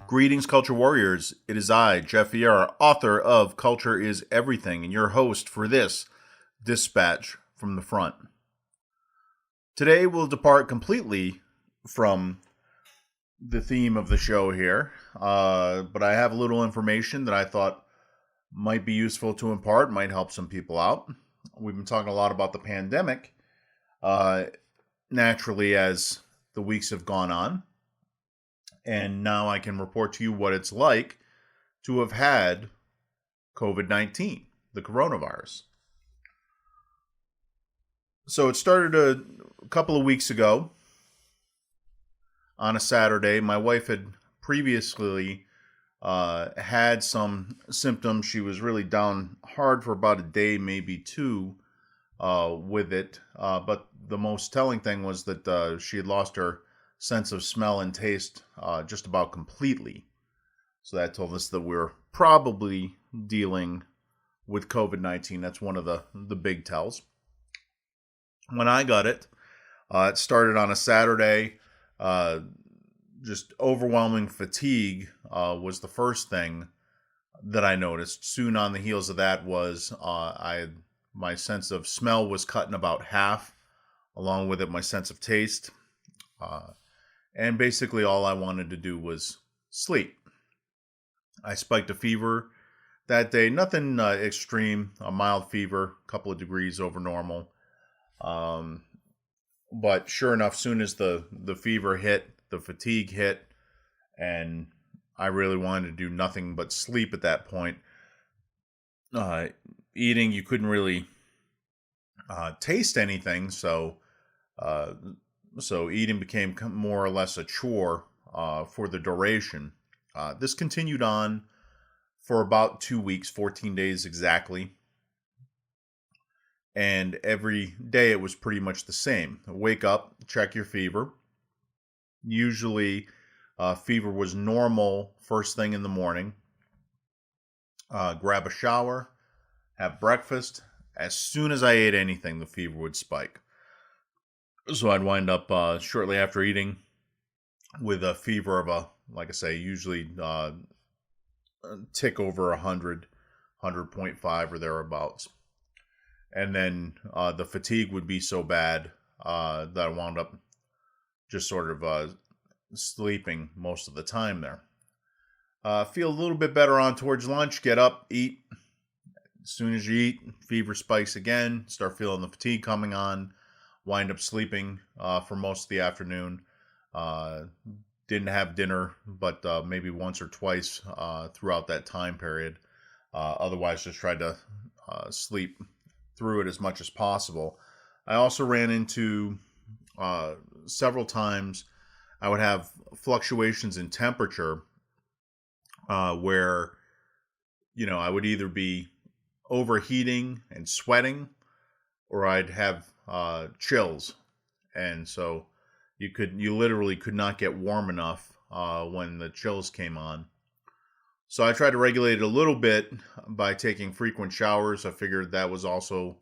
Greetings, Culture Warriors. It is I, Jeff Vieira, author of Culture is Everything, and your host for this Dispatch from the Front. Today we'll depart completely from the theme of the show here, but I have a little information that I thought might be useful to impart, might help some people out. We've been talking a lot about the pandemic, naturally, as the weeks have gone on. And now I can report to you what it's like to have had COVID-19, the coronavirus. So it started a couple of weeks ago on a Saturday. My wife had previously had some symptoms. She was really down hard for about a day, maybe two, with it. But the most telling thing was that she had lost her sense of smell and taste just about completely. So that told us that we're probably dealing with COVID-19. That's one of the big tells. When I got it, it started on a Saturday. Just overwhelming fatigue was the first thing that I noticed. Soon on the heels of that was my sense of smell was cut in about half. Along with it, my sense of taste. And basically all I wanted to do was sleep. I spiked a fever that day. Nothing extreme, a mild fever, a couple of degrees over normal. But sure enough, soon as the fever hit, the fatigue hit, and I really wanted to do nothing but sleep at that point. Eating, you couldn't really taste anything, so eating became more or less a chore for the duration. This continued on for about 2 weeks, 14 days exactly. And every day it was pretty much the same. Wake up, check your fever. Usually fever was normal first thing in the morning. Grab a shower, have breakfast. As soon as I ate anything, the fever would spike. So I'd wind up shortly after eating with a fever of like I say, usually a tick over 100, 100.5 or thereabouts. And then the fatigue would be so bad that I wound up just sort of sleeping most of the time there. Feel a little bit better on towards lunch, get up, eat. As soon as you eat, fever spikes again, start feeling the fatigue coming on. Wind up sleeping for most of the afternoon. Didn't have dinner, but maybe once or twice throughout that time period. Otherwise, just tried to sleep through it as much as possible. I also ran into several times I would have fluctuations in temperature where, I would either be overheating and sweating, or I'd have chills, and so you literally could not get warm enough when the chills came on. So I tried to regulate it a little bit by taking frequent showers. I figured that was also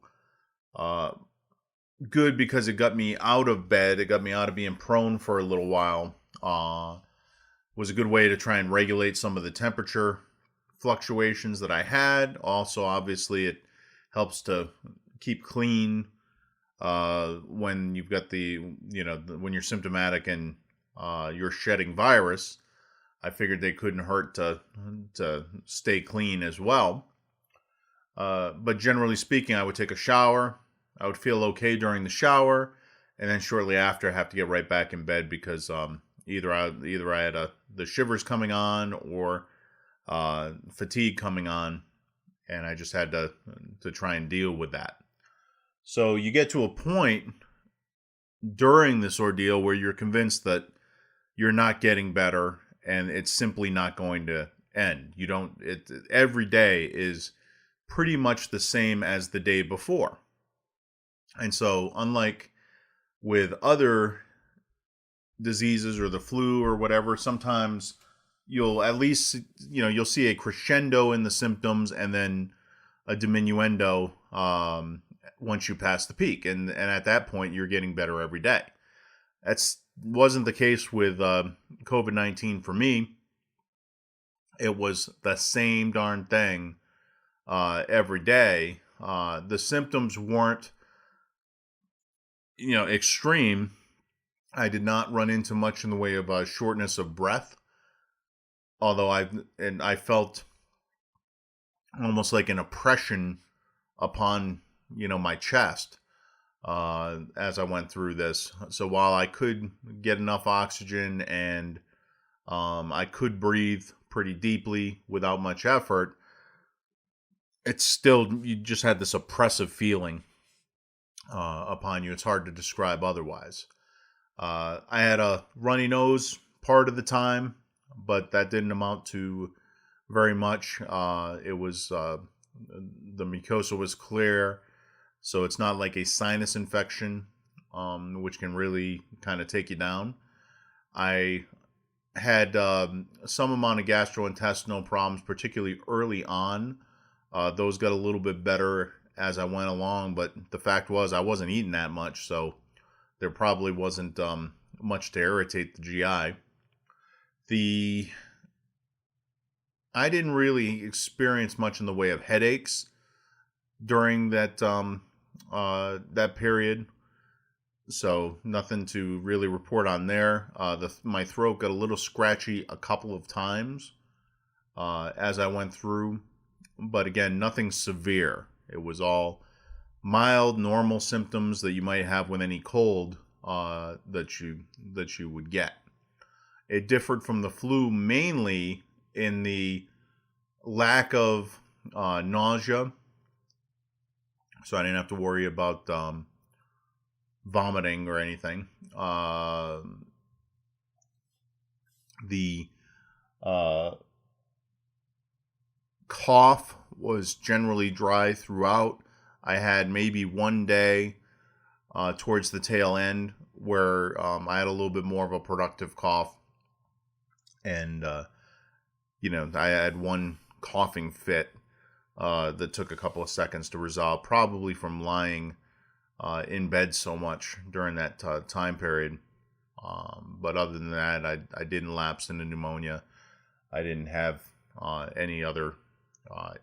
good because it got me out of bed. It got me out of being prone for a little while. Was a good way to try and regulate some of the temperature fluctuations that I had. Also, obviously, it helps to keep clean when you've got when you're symptomatic and you're shedding virus. I figured they couldn't hurt to stay clean as well. But generally speaking, I would take a shower. I would feel okay during the shower, and then shortly after, I have to get right back in bed because either I had the shivers coming on or fatigue coming on, and I just had to try and deal with that. So you get to a point during this ordeal where you're convinced that you're not getting better and it's simply not going to end. Every day is pretty much the same as the day before. And so unlike with other diseases or the flu or whatever, sometimes you'll at least, you'll see a crescendo in the symptoms and then a diminuendo once you pass the peak, and at that point you're getting better every day. That's wasn't the case with COVID-19 for me. It was the same darn thing every day. The symptoms weren't, extreme. I did not run into much in the way of shortness of breath, although I felt almost like an oppression upon my chest as I went through this. So while I could get enough oxygen and I could breathe pretty deeply without much effort, it's still, you just had this oppressive feeling upon you. It's hard to describe otherwise. I had a runny nose part of the time, but that didn't amount to very much. It was the mucosa was clear, so it's not like a sinus infection, which can really kind of take you down. I had some amount of gastrointestinal problems, particularly early on. Those got a little bit better as I went along, but the fact was I wasn't eating that much, so there probably wasn't much to irritate the GI. I didn't really experience much in the way of headaches during that that period, so nothing to really report on there. My throat got a little scratchy a couple of times as I went through, but again, nothing severe. It was all mild, normal symptoms that you might have with any cold that you would get. It differed from the flu mainly in the lack of nausea, so I didn't have to worry about vomiting or anything. The cough was generally dry throughout. I had maybe one day towards the tail end where I had a little bit more of a productive cough, and I had one coughing fit that took a couple of seconds to resolve, probably from lying in bed so much during that time period. But other than that, I didn't lapse into pneumonia. I didn't have any other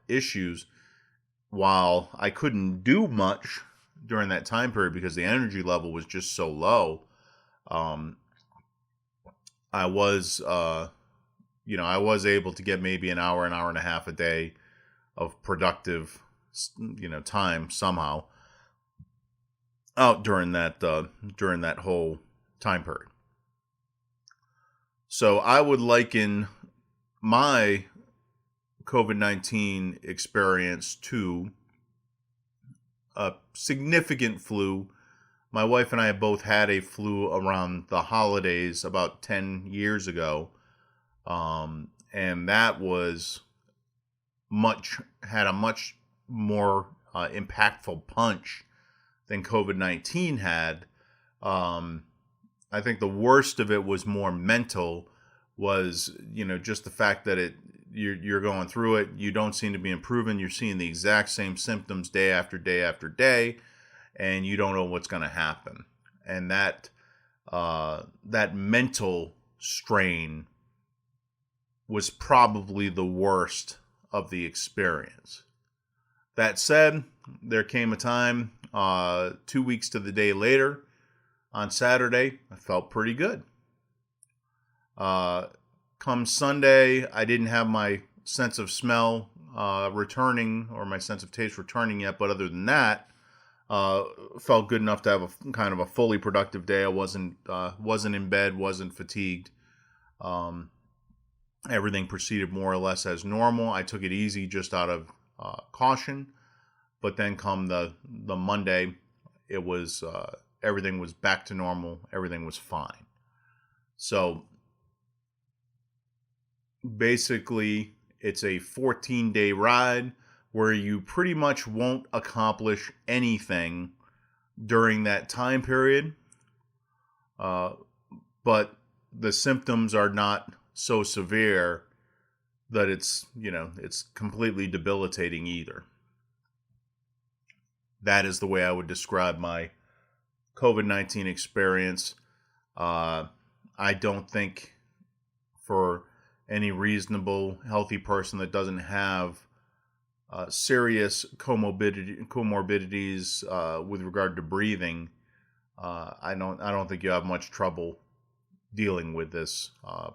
issues. While I couldn't do much during that time period because the energy level was just so low, I was able to get maybe an hour and a half a day of productive, time somehow out during that whole time period. So I would liken my COVID-19 experience to a significant flu. My wife and I both had a flu around the holidays about 10 years ago. And that was had a much more impactful punch than COVID-19 had. I think the worst of it was more mental, was, just the fact that you're going through it, you don't seem to be improving, you're seeing the exact same symptoms day after day after day, and you don't know what's going to happen. And that mental strain was probably the worst of the experience. That said, there came a time 2 weeks to the day later, on Saturday, I felt pretty good. Come Sunday, I didn't have my sense of smell returning, or my sense of taste returning yet, but other than that, felt good enough to have a kind of a fully productive day. I wasn't in bed, wasn't fatigued. Everything proceeded more or less as normal. I took it easy just out of caution, but then come the Monday, it was everything was back to normal. Everything was fine. So basically, it's a 14-day ride where you pretty much won't accomplish anything during that time period. But the symptoms are not so severe that it's completely debilitating either. that is the way I would describe my COVID-19 experience. I don't think for any reasonable, healthy person that doesn't have serious comorbidities with regard to breathing, I don't think you have much trouble dealing with this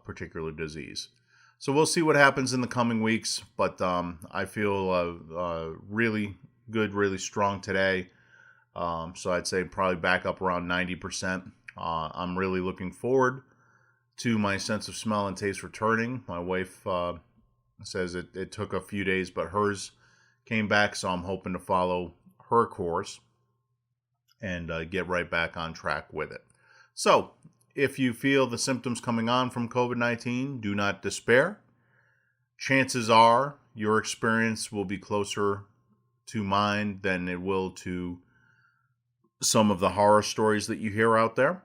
particular disease. So we'll see what happens in the coming weeks, but I feel really good, really strong today. So I'd say probably back up around 90%. I'm really looking forward to my sense of smell and taste returning. My wife says it took a few days, but hers came back, so I'm hoping to follow her course and get right back on track with it. So if you feel the symptoms coming on from COVID-19, do not despair. Chances are your experience will be closer to mine than it will to some of the horror stories that you hear out there.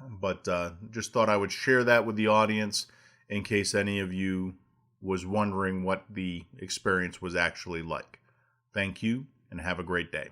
But just thought I would share that with the audience in case any of you was wondering what the experience was actually like. Thank you, and have a great day.